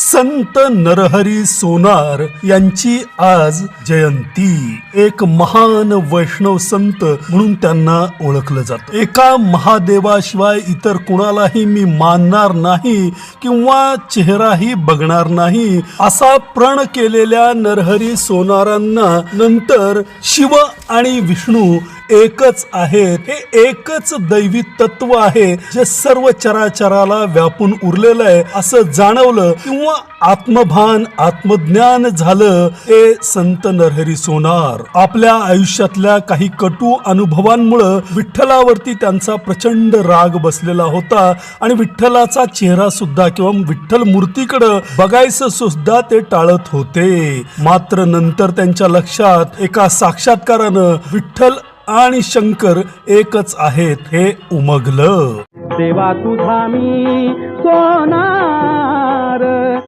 संत नरहरी सोनार यांची आज जयंती. एक महान वैष्णव संत म्हणून त्यांना ओळखलं जातं. एका महादेवाशिवाय इतर कुणालाही मी मानणार नाही किंवा चेहराही बघणार नाही असा प्रण केलेल्या नरहरी सोनारांना नंतर शिव आणि विष्णू एकच आहेत, हे एकच दैवी तत्व आहे जे सर्व चराचराला व्यापून उरलेलं आहे असं जाणवलं किंवा आत्मभान आत्मज्ञान झालं. हे संत नरहरी सोनार आपल्या आयुष्यातल्या काही कटू अनुभवांमुळे विठ्ठलावरती त्यांचा प्रचंड राग बसलेला होता आणि विठ्ठलाचा चेहरा सुद्धा किंवा विठ्ठल मूर्तीकडे बघायचं सुद्धा ते टाळत होते. मात्र नंतर त्यांच्या लक्षात एका साक्षात्कारानं विठ्ठल आणि शंकर एकच आहेत हे उमगलं. देवा तुझा मी सोनार